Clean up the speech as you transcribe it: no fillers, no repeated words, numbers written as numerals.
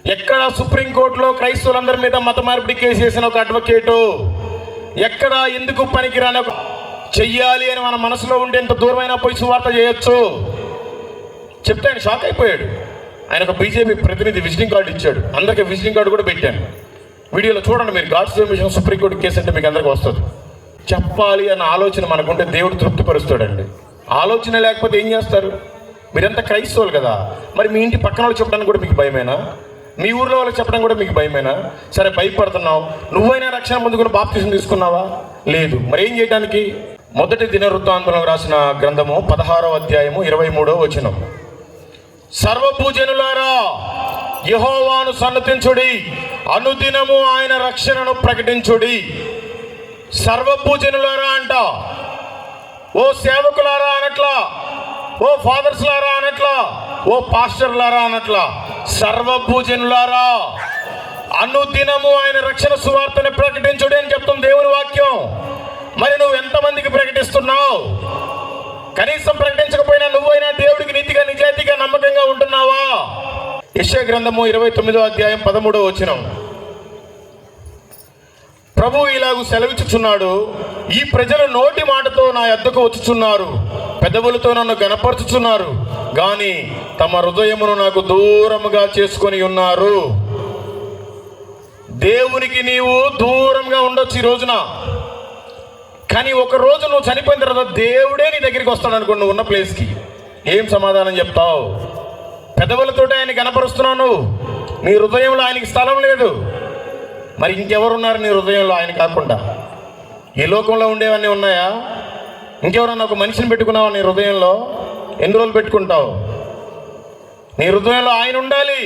ఎక్కడ సుప్రీంకోర్టులో క్రైస్తవులందరి మీద మత మార్పిడి కేసు వేసిన ఒక అడ్వకేటు, ఎక్కడ ఎందుకు పనికిరాని చెయ్యాలి అని మన మనసులో ఉంటే ఎంత దూరమైనా పోయి సువార్త చేయొచ్చు చెప్తే ఆయన షాక్ అయిపోయాడు. ఆయన ఒక బీజేపీ ప్రతినిధి విజిటింగ్ కార్డు ఇచ్చాడు, అందరికీ విజిటింగ్ కార్డు కూడా పెట్టాను. వీడియోలో చూడండి మీరు. గాడ్స్ మిషన్ సుప్రీంకోర్టు కేసు అంటే మీకు అందరికీ వస్తుంది. చెప్పాలి అన్న ఆలోచన మనకుంటే దేవుడు తృప్తిపరుస్తాడండి. ఆలోచన లేకపోతే ఏం చేస్తారు? మీరంతా క్రైస్తవులు కదా, మరి మీ ఇంటి పక్కన వాళ్ళు చెప్పడానికి కూడా మీకు భయమేనా? మీ ఊర్లో వాళ్ళకి చెప్పడం కూడా మీకు భయమేనా? సరే, భయపడుతున్నావు. నువ్వైనా రక్షణ పొందుకుని బాప్తిసం తీసుకున్నావా? లేదు. మరి ఏం చేయడానికి? మొదటి దినవృత్తాంతంలో రాసిన గ్రంథము 16వ అధ్యాయము 23వ వచనం. సర్వభూజనులారా యెహోవాను సన్నతించుడి, అనుదినము ఆయన రక్షణను ప్రకటించుడి. సర్వభూజనులారా అంట. ఓ సేవకులారా అనట్లా, ఓ ఫాదర్స్లారా అనట్లా, ఓ పాస్టర్లారా అనట్లా. సర్వభూజనులారా అనుదినము ఆయన రక్షణ సువార్తని ప్రకటించుడి అని చెప్తుంది దేవుని వాక్యం. మరి నువ్వు ఎంతమందికి ప్రకటిస్తున్నావు? కనీసం ప్రకటించకపోయినా నువ్వైనా దేవుడికి నీతిగా నిజాయితీగా నమ్మకంగా ఉంటున్నావా? యెషయా గ్రంథము 29వ అధ్యాయం 13వ వచనం. ప్రభువు ఇలాగూ సెలవిచ్చుచున్నాడు, ఈ ప్రజలు నోటి మాటతో నా యొద్దకు వచ్చుచున్నారు, పెదవులతో నన్ను గణపరచుచున్నారు, గాని తమ హృదయమును నాకు దూరముగా చేసుకొని ఉన్నారు. దేవునికి నీవు దూరంగా ఉండొచ్చు ఈ రోజున, కానీ ఒక రోజు నువ్వు చనిపోయిన తర్వాత దేవుడే నీ దగ్గరికి వస్తాడు అనుకోండి. నువ్వు ఉన్న ప్లేస్కి ఏం సమాధానం చెప్తావు? పెదవులతోటే ఆయన కనపరుస్తున్నావు నువ్వు, నీ హృదయంలో ఆయనకి స్థలం లేదు. మరి ఇంకెవరున్నారు నీ హృదయంలో ఆయన కాకుండా? ఈ లోకంలో ఉండేవన్నీ ఉన్నాయా? ఇంకెవరన్నా ఒక మనిషిని పెట్టుకున్నావా నీ హృదయంలో? ఎన్ని రోజులు పెట్టుకుంటావు? నీ హృదయంలో ఆయన ఉండాలి.